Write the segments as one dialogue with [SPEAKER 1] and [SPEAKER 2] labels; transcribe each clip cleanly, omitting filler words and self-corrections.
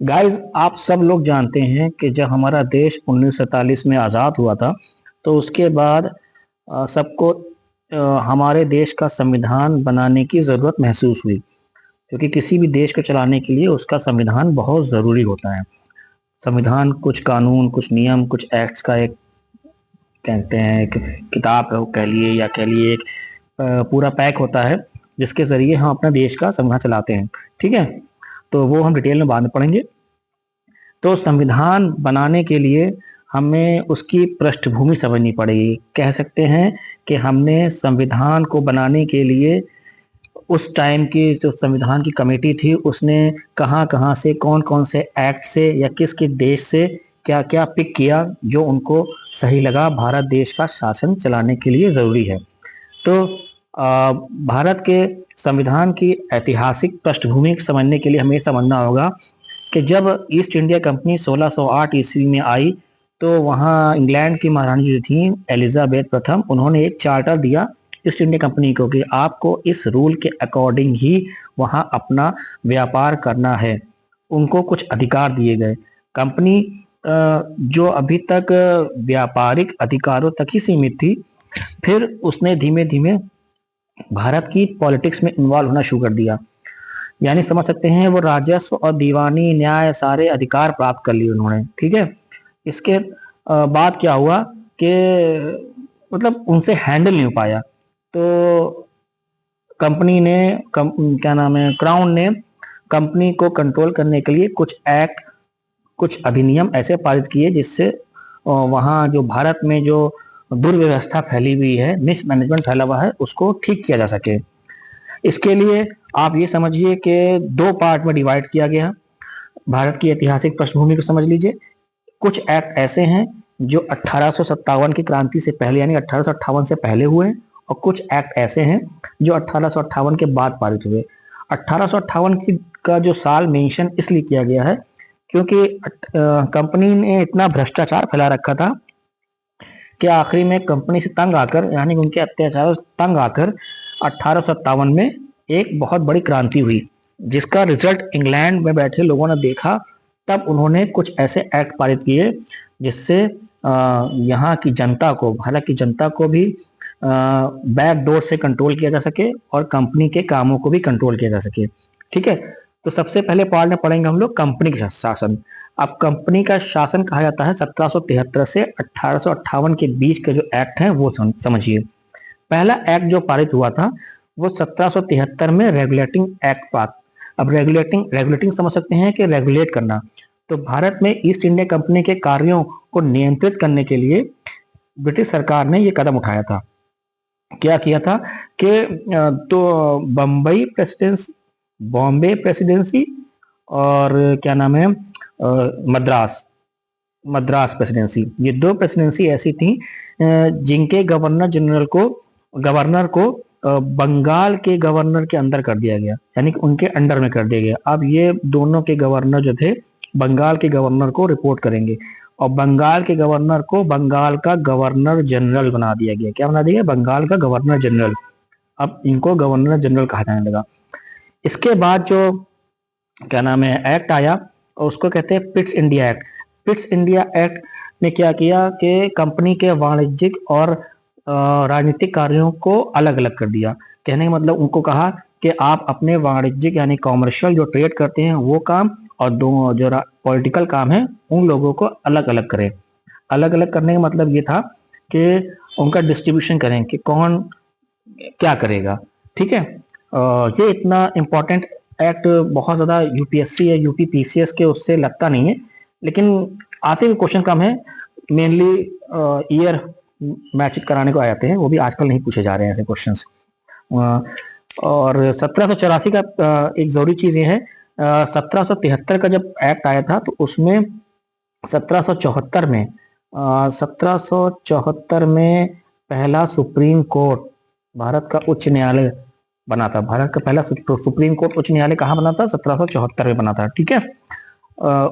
[SPEAKER 1] Guys, आप सब लोग जानते हैं कि जब हमारा देश 1947 में आज़ाद हुआ था, तो उसके बाद सबको हमारे देश का संविधान बनाने की ज़रूरत महसूस हुई, क्योंकि किसी भी देश को चलाने के लिए उसका संविधान बहुत ज़रूरी होता है। संविधान कुछ कानून, कुछ नियम, कुछ एक्ट्स का एक कहते हैं एक किताब है, कह लिए या कह लिए एक पूरा पैक होता है, जिसके ज़रिए हम अपना देश का संविधान चलाते हैं। ठीक है, तो वो हम डिटेल में बाद में पढ़ेंगे। तो संविधान बनाने के लिए हमें उसकी पृष्ठभूमि समझनी पड़ेगी। कह सकते हैं कि हमने संविधान को बनाने के लिए उस टाइम की जो संविधान की कमेटी थी, उसने कहाँ-कहाँ से, कौन-कौन से एक्ट से या किस-किस देश से क्या-क्या पिक किया, जो उनको सही लगा भारत देश का शासन चलाने के लिए ज़रूरी है। तो भारत के संविधान की ऐतिहासिक पृष्ठभूमि समझने के लिए हमें समझना होगा कि जब ईस्ट इंडिया कंपनी 1608 ईस्वी में आई, तो वहाँ इंग्लैंड की महारानी जो थी एलिजाबेथ प्रथम, उन्होंने एक चार्टर दिया ईस्ट इंडिया कंपनी को कि आपको इस रूल के अकॉर्डिंग ही वहाँ अपना व्यापार करना है। उनको कुछ अधिकार दिए गए। कंपनी जो अभी तक व्यापारिक अधिकारों तक ही सीमित थी, फिर उसने धीमे धीमे भारत की पॉलिटिक्स में इन्वॉल्व होना शुरू कर दिया। यानी समझ सकते हैं, वो राजस्व और दीवानी न्याय सारे अधिकार प्राप्त कर लिए उन्होंने। ठीक है, इसके बाद क्या हुआ कि मतलब उनसे हैंडल नहीं हो पाया, तो कंपनी ने क्या नाम है, क्राउन ने कंपनी को कंट्रोल करने के लिए कुछ एक्ट, कुछ अधिनियम ऐसे पारित किए जिससे वहाँ जो भारत में जो दुर्व्यवस्था फैली हुई है, मिसमैनेजमेंट फैला हुआ है, उसको ठीक किया जा सके। इसके लिए आप ये समझिए कि दो पार्ट में डिवाइड किया गया। भारत की ऐतिहासिक पृष्ठभूमि को समझ लीजिए। कुछ एक्ट ऐसे हैं जो 1857 की क्रांति से पहले यानी 1858 से पहले हुए हैं, और कुछ एक्ट ऐसे हैं जो 1858 के बाद पारित हुए। 1858 की का जो साल मेंशन इसलिए किया गया है क्योंकि कंपनी ने इतना भ्रष्टाचार फैला रखा था कि आखिरी में कंपनी से तंग आकर, यानी उनके अत्याचारों से तंग आकर 1857 में एक बहुत बड़ी क्रांति हुई, जिसका रिजल्ट इंग्लैंड में बैठे लोगों ने देखा। तब उन्होंने कुछ ऐसे एक्ट पारित किए जिससे यहाँ की जनता को, भारत की जनता को भी बैक डोर से कंट्रोल किया जा सके और कंपनी के कामों को भी कंट्रोल किया जा सके। ठीक है, तो सबसे पहले पार्ट में पढ़ेंगे हम लोग कंपनी का शासन। अब कंपनी का शासन कहा जाता है 1773 से 1858 के बीच के जो एक्ट हैं वो समझिए। पहला एक्ट जो पारित हुआ था वो 1773 में रेगुलेटिंग एक्ट पास। अब रेगुलेटिंग रेगुलेटिंग समझ सकते हैं कि रेगुलेट करना। तो भारत में ईस्ट इंडिया कंपनी के कार्यों को नियंत्रित करने के लिए ब्रिटिश सरकार ने ये कदम उठाया था। क्या किया था कि तो बॉम्बे प्रेसिडेंसी और क्या नाम है, मद्रास मद्रास प्रेसिडेंसी, ये दो प्रेसिडेंसी ऐसी थी जिनके गवर्नर को बंगाल के गवर्नर के अंदर कर दिया गया, यानी कि उनके अंडर में कर दिया गया। अब ये दोनों के गवर्नर जो थे, बंगाल के गवर्नर को रिपोर्ट करेंगे, और बंगाल के गवर्नर को बंगाल का गवर्नर जनरल बना दिया गया। क्या बना दिया? बंगाल का गवर्नर जनरल। अब इनको गवर्नर जनरल कहा जाने लगा। इसके बाद जो क्या नाम है एक्ट आया, और उसको कहते हैं Pitt's India act. Pitt's India act ने क्या किया कि कंपनी के वाणिज्यिक और राजनीतिक कार्यों को अलग अलग कर दिया। कहने का मतलब, उनको कहा कि आप अपने वाणिज्यिक यानी कॉमर्शियल जो ट्रेड करते हैं वो काम, और दो जो पॉलिटिकल काम है उन लोगों को अलग अलग करें। अलग अलग करने का मतलब ये था कि उनका डिस्ट्रीब्यूशन करें कि कौन क्या करेगा। ठीक है, ये इतना इम्पोर्टेंट एक्ट बहुत ज़्यादा यूपीएससी या यूपी पीसीएस के उससे लगता नहीं है, लेकिन आते हुए क्वेश्चन कम है। मेनली ईयर मैच कराने को आ जाते हैं, वो भी आजकल नहीं पूछे जा रहे हैं ऐसे क्वेश्चंस। और 1784 का एक ज़रूरी चीज़ ये है, 1773 का जब एक्ट आया था तो उसमें 1774 में 1774 में पहला सुप्रीम कोर्ट, भारत का उच्च न्यायालय बना था। भारत का पहला सुप्रीम कोर्ट उच्च न्यायालय कहाँ बना था? 1774 में बना था। ठीक है,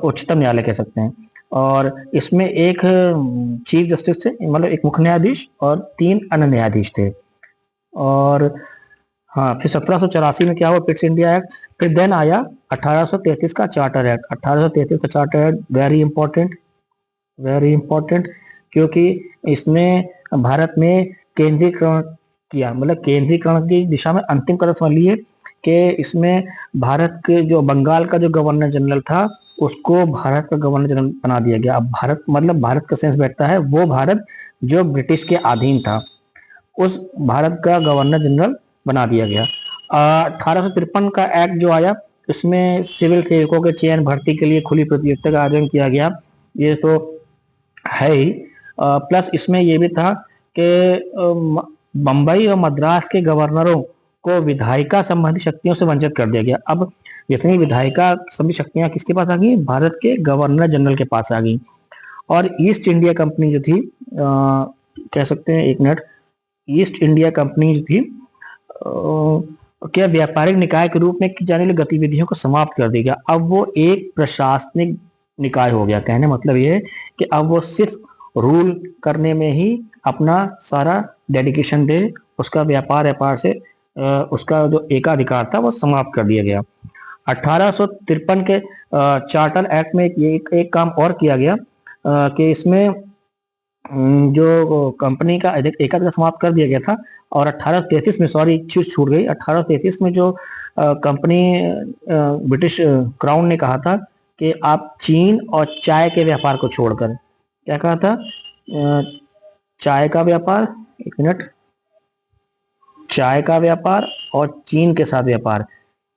[SPEAKER 1] उच्चतम न्यायालय कह सकते हैं। और इसमें एक चीफ जस्टिस थे, मतलब एक मुख्य न्यायाधीश और 3 अन्य न्यायाधीश थे। और हाँ, फिर 1784 में क्या हुआ, पिट्स इंडिया एक्ट। फिर देन आया 1833 का चार्टर एक्ट। 1833 का charter act very important, very important, क्योंकि इसने भारत में केंद्रीकरण किया, मतलब केंद्रीकरण की दिशा में अंतिम कदम समझ लिए कि इसमें भारत के जो बंगाल का जो गवर्नर जनरल था उसको भारत का गवर्नर जनरल बना दिया गया। अब भारत मतलब भारत का सेंस बैठता है वो भारत जो ब्रिटिश के अधीन था, उस भारत का गवर्नर जनरल बना दिया गया। 1853 का एक्ट जो आया, इसमें सिविल सेवकों के चयन भर्ती के लिए खुली प्रतियोगिता का आयोजन किया गया, ये तो है ही। प्लस इसमें ये भी था कि बम्बई और मद्रास के गवर्नरों को विधायिका संबंधी शक्तियों से वंचित कर दिया गया। अब जितनी विधायिका संबंधी शक्तियां किसके पास आ गई, भारत के गवर्नर जनरल के पास आ गई। और ईस्ट इंडिया कंपनी जो थी, कह सकते हैं, एक मिनट, ईस्ट इंडिया कंपनी जो थी क्या व्यापारिक निकाय के रूप में की जाने वाली गतिविधियों को समाप्त कर दिया गया। अब वो एक प्रशासनिक निकाय हो गया। कहने मतलब ये है कि अब वो सिर्फ रूल करने में ही अपना सारा डेडिकेशन दे, उसका व्यापार से उसका जो एकाधिकार था वो समाप्त कर दिया गया। 1853 के चार्टर एक्ट में एक काम और किया गया कि इसमें जो कंपनी का एकाधिकार समाप्त कर दिया गया था। और 1833 में, सॉरी चीज छूट गई, 1833 में जो कंपनी ब्रिटिश क्राउन ने कहा था कि आप चीन और चाय के व्यापार को छोड़कर, क्या कहा था, चाय का व्यापार, एक मिनट, चाय का व्यापार और चीन के साथ व्यापार,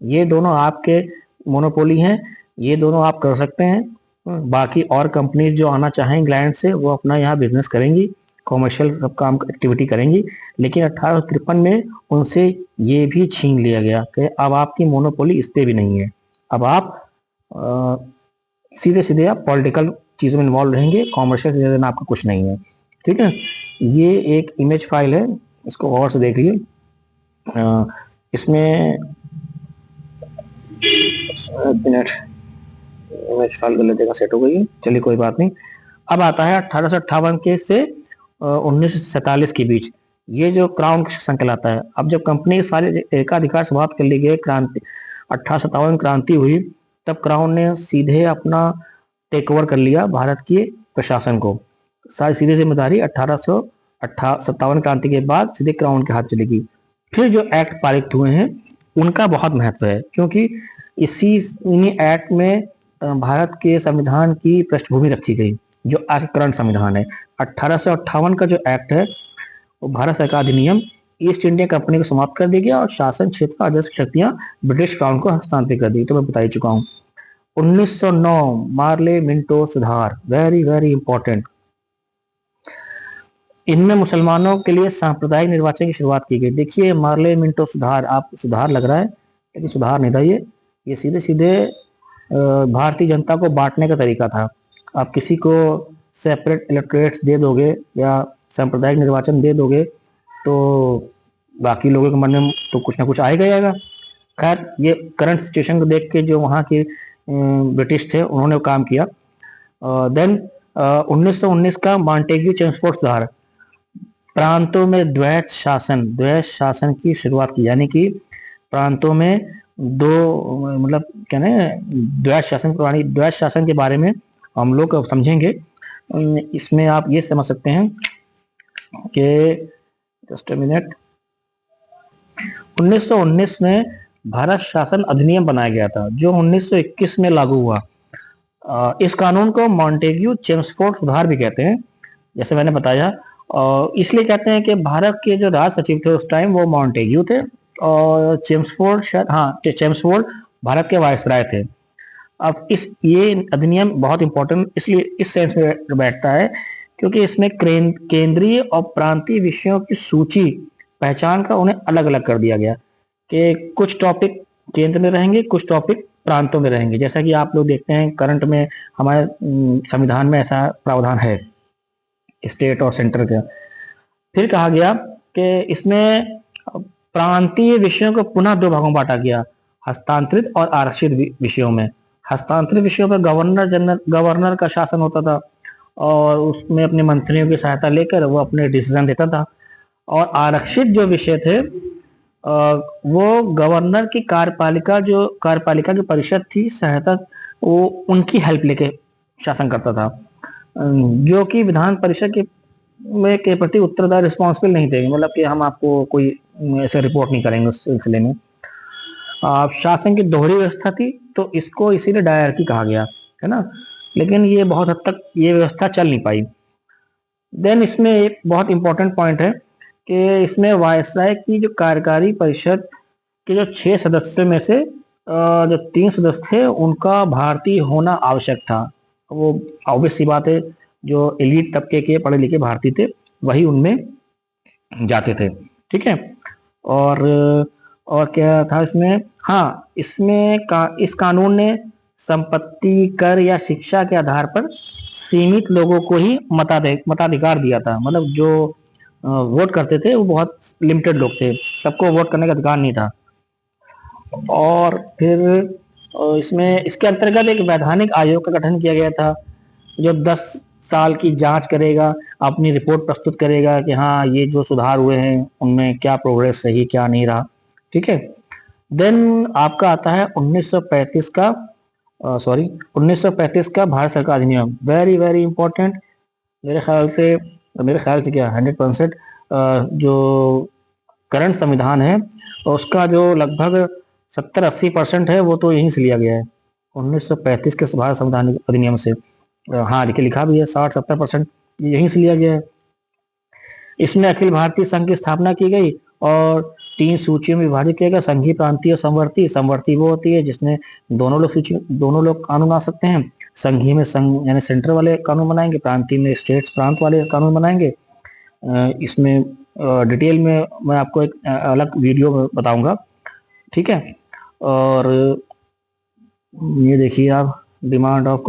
[SPEAKER 1] ये दोनों आपके मोनोपोली हैं, ये दोनों आप कर सकते हैं। बाकी और कंपनीज जो आना चाहें इंग्लैंड से वो अपना यहाँ बिजनेस करेंगी, कॉमर्शियल सब काम एक्टिविटी करेंगी। लेकिन 1853 में उनसे ये भी छीन लिया गया कि अब आपकी मोनोपोली इस पे भी नहीं है। अब आप सीधे सीधे आप पॉलिटिकल चीज़ों में इन्वॉल्व रहेंगे, कॉमर्शियल चीज़ों में आपका कुछ नहीं है। ठीक है, ये एक इमेज फाइल है, इसको और से देख लिए। इसमें मिनट, इमेज फाइल गलत जगह सेट हो गई है, चलिए कोई बात नहीं। अब आता है 1858 के से 1947 के बीच, ये जो क्राउन का शासन कहलाता है। अब जब कंपनी के सारे एकाधिकार समाप्त कर लिए गए, क्रांति 1857 क्रांति हुई, तब क्राउन ने सीधे अपना टेक ओवर कर लिया भारत के प्रशासन को। सारी सीधी जिम्मेदारी 1857 क्रांति के बाद सीधे क्राउन के हाथ चली गई। फिर जो एक्ट पारित हुए हैं उनका बहुत महत्व है, क्योंकि इन्हीं एक्ट में भारत के संविधान की पृष्ठभूमि रखी गई, जो आज करंट संविधान है। 1858 का जो एक्ट है वो भारत सरकार अधिनियम ईस्ट इंडिया कंपनी को समाप्त कर दिया गया और शासन क्षेत्र आदेश शक्तियां ब्रिटिश क्राउन को हस्तांतरित कर दी। तो मैं बता ही चुका हूँ। 1909 मार्ले मिंटो सुधार, वेरी वेरी इंपॉर्टेंट। इनमें मुसलमानों के लिए सांप्रदायिक निर्वाचन की शुरुआत की गई। देखिए मार्ले मिंटो सुधार, आपको सुधार लग रहा है लेकिन सुधार नहीं था ये सीधे सीधे भारतीय जनता को बांटने का तरीका था। आप किसी को सेपरेट इलेक्टोरेट्स दे दोगे या सांप्रदायिक निर्वाचन दे दोगे तो बाकी लोगों के मन में तो कुछ ना कुछ आएगा ही आएगा। खैर, ये करंट सिचुएशन को देख के जो वहाँ के ब्रिटिश थे उन्होंने काम किया। देन 1919 का मॉन्टेग्यू चेम्सफोर्ड सुधार, प्रांतों में द्वैत शासन की शुरुआत की, यानी कि प्रांतों में दो, मतलब क्या ना, द्वैत शासन के बारे में हम लोग समझेंगे। इसमें आप ये समझ सकते हैं कि जस्ट मिनट, 1919 में भारत शासन अधिनियम बनाया गया था जो 1921 में लागू हुआ। इस कानून को मॉन्टेग्यू चेम्सफोर्ड सुधार भी कहते हैं, जैसे मैंने बताया। इसलिए कहते हैं कि भारत के जो राज सचिव थे उस टाइम वो मॉन्टेग्यू थे और चेम्सफोर्ड शायद, हाँ, चेम्सफोर्ड भारत के वायसराय थे। अब ये अधिनियम बहुत इंपॉर्टेंट इसलिए इस सेंस में बैठता है क्योंकि इसमें केंद्रीय और प्रांतीय विषयों की सूची पहचान का उन्हें अलग अलग कर दिया गया कि कुछ टॉपिक केंद्र में रहेंगे, कुछ टॉपिक प्रांतों में रहेंगे। जैसा कि आप लोग देखते हैं करंट में हमारे संविधान में ऐसा प्रावधान है स्टेट और सेंटर का। फिर कहा गया कि इसमें प्रांतीय विषयों को पुनः दो भागों में बांटा गया, हस्तांतरित और आरक्षित विषयों में। हस्तांतरित विषयों पर गवर्नर का शासन होता था और उसमें अपने मंत्रियों की सहायता लेकर वो अपने डिसीजन देता था। और आरक्षित जो विषय थे वो गवर्नर की कार्यपालिका की परिषद थी सहायता, वो उनकी हेल्प लेके शासन करता था, जो कि विधान परिषद के प्रति उत्तरदायी रिस्पॉन्सिबल नहीं थे, मतलब कि हम आपको कोई ऐसे रिपोर्ट नहीं करेंगे उस सिलसिले में। शासन की दोहरी व्यवस्था थी, तो इसको इसीलिए डायरकी कहा गया, है ना। लेकिन ये बहुत हद तक ये व्यवस्था चल नहीं पाई। देन इसमें एक बहुत इंपॉर्टेंट पॉइंट है कि इसमें वायसराय की जो कार्यकारी परिषद के जो 6 सदस्य में से जो 3 सदस्य थे उनका भारतीय होना आवश्यक था। वो ऑब्वियस सी बात है, जो एलीट तबके के पढ़े लिखे भारतीय थे वही उनमें जाते थे, ठीक है। और और क्या था इसमें, हाँ इसमें इस कानून ने संपत्ति कर या शिक्षा के आधार पर सीमित लोगों को ही मताधिकार दिया था, मतलब जो वोट करते थे वो बहुत लिमिटेड लोग थे, सबको वोट करने का अधिकार नहीं था। और फिर इसमें इसके अंतर्गत एक वैधानिक आयोग का गठन किया गया था, जो 10 साल की जांच करेगा, अपनी रिपोर्ट प्रस्तुत करेगा कि हाँ ये जो सुधार हुए हैं उनमें क्या प्रोग्रेस रही क्या नहीं रहा, ठीक है। देन आपका आता है 1935 का 1935 का भारत सरकार अधिनियम, वेरी वेरी इंपॉर्टेंट। मेरे ख्याल से क्या 100% जो करंट संविधान है उसका जो लगभग 70-80% है वो तो यहीं से लिया गया है 1935 के भारत संविधान अधिनियम से। हाँ देखिए लिखा भी है 60-70% यहीं से लिया गया है। इसमें अखिल भारतीय संघ की स्थापना की गई और 3 सूचियों में विभाजित किया गया, संघीय, प्रांतीय और संवर्ती। संवर्ती वो होती है जिसमें दोनों लोग कानून आ सकते हैं। संघीय में संघ यानी सेंटर वाले कानून बनाएंगे, प्रांतीय में स्टेट्स प्रांत वाले कानून बनाएंगे। इसमें डिटेल में मैं आपको एक अलग वीडियो में बताऊंगा, ठीक है। और ये देखिए आप डिमांड ऑफ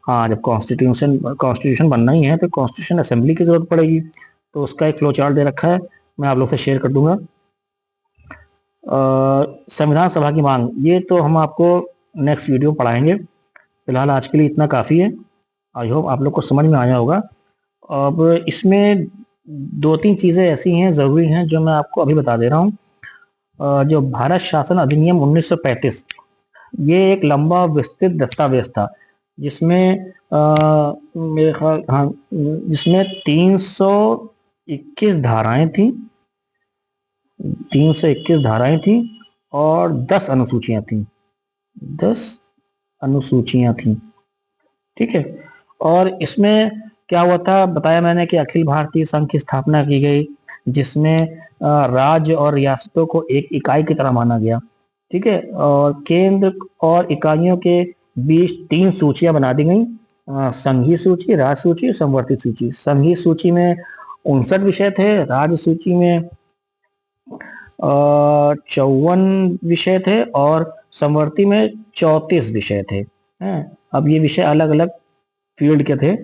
[SPEAKER 1] हाँ जब कॉन्स्टिट्यूशन बनना ही है तो कॉन्स्टिट्यूशन असेंबली की जरूरत पड़ेगी, तो उसका एक फ्लो चार्ट दे रखा है, मैं आप लोग से शेयर कर दूंगा। संविधान सभा की मांग, ये तो हम आपको नेक्स्ट वीडियो में पढ़ाएंगे, फिलहाल आज के लिए इतना काफ़ी है। आई होप आप लोग को समझ में आया होगा। अब इसमें 2-3 चीज़ें ऐसी हैं ज़रूरी हैं जो मैं आपको अभी बता दे रहा हूँ। जो भारत शासन अधिनियम 1935, ये एक लंबा विस्तृत दस्तावेज था जिसमें मेरे ख्याल हाँ जिसमें 321 धाराएं थी, 321 धाराएं थी और 10 अनुसूचियां थी, 10 अनुसूचियां थी, ठीक है। और इसमें क्या हुआ था बताया मैंने कि अखिल भारतीय संघ की स्थापना की गई, जिसमें राज्य और रियासतों को एक इकाई की तरह माना गया, ठीक है। और केंद्र और इकाइयों के बीच 3 सूचियां बना दी गई, संघीय सूची, राज्य सूची और संवर्ती सूची। संघीय सूची में 59 विषय थे, राज्य सूची में 54 विषय थे और संवर्ती में 34 विषय थे, हैं। अब ये विषय अलग अलग फील्ड के थे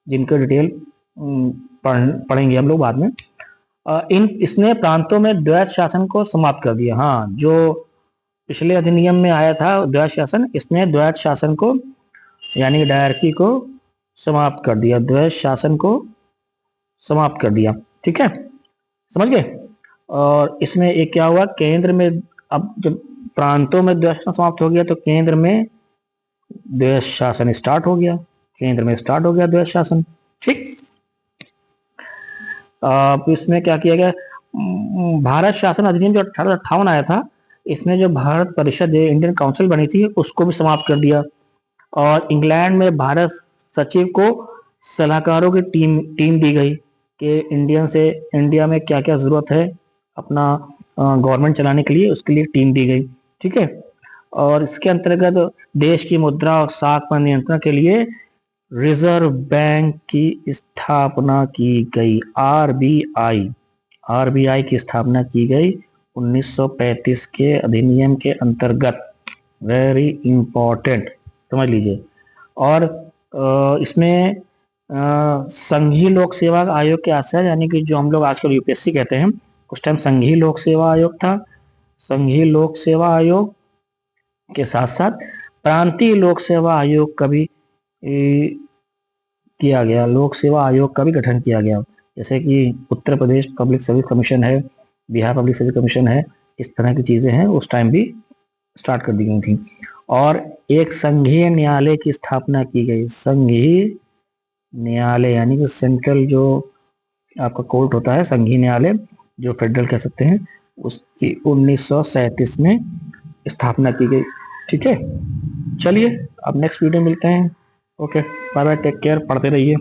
[SPEAKER 1] जिनका डिटेल पढ़ेंगे हम लोग बाद में। इसने प्रांतों में द्वैत शासन को समाप्त कर दिया। हाँ जो पिछले अधिनियम में आया था द्वैत शासन, इसने द्वैत शासन को यानी डायरकी को समाप्त कर दिया, द्वैत शासन को समाप्त कर दिया, ठीक है, समझ गए। और इसमें एक क्या हुआ, केंद्र में अब जब प्रांतों में द्वैत शासन समाप्त हो गया तो केंद्र में द्वैत शासन स्टार्ट हो गया, केंद्र में स्टार्ट हो गया द्वैत शासन, ठीक। अब इसमें क्या किया गया, भारत शासन अधिनियम जो 1858 आया था, इसने जो भारत परिषद इंडियन काउंसिल बनी थी उसको भी समाप्त कर दिया। और इंग्लैंड में भारत सचिव को सलाहकारों की टीम दी गई कि इंडिया में क्या क्या जरूरत है अपना गवर्नमेंट चलाने के लिए, उसके लिए टीम दी गई, ठीक है। और इसके अंतर्गत देश की मुद्रा और साख पर नियंत्रण के लिए रिजर्व बैंक की स्थापना की गई, आरबीआई की स्थापना की गई 1935 के अधिनियम के अंतर्गत, वेरी इंपॉर्टेंट समझ लीजिए। और इसमें संघीय लोक सेवा आयोग के आशय यानी कि जो हम लोग आजकल यूपीएससी कहते हैं, उस टाइम संघीय लोक सेवा आयोग था। संघीय लोक सेवा आयोग के साथ साथ प्रांतीय लोक सेवा आयोग का भी किया गया, लोक सेवा आयोग का भी गठन किया गया। जैसे कि Uttar Pradesh public service commission है, बिहार पब्लिक सर्विस कमीशन है, इस तरह की चीजें हैं, उस टाइम भी स्टार्ट कर दी गई थी। और एक संघीय न्यायालय की स्थापना की गई। संघीय न्यायालय यानी कि सेंट्रल जो आपका कोर्ट होता है, संघीय न्यायालय जो फेडरल कह सकते हैं, उसकी 1937 में स्थापना की गई। ठीक है, चलिए अब नेक्स्ट वीडियो मिलते हैं। Okay, bye bye, take care, पढ़ते रहिए।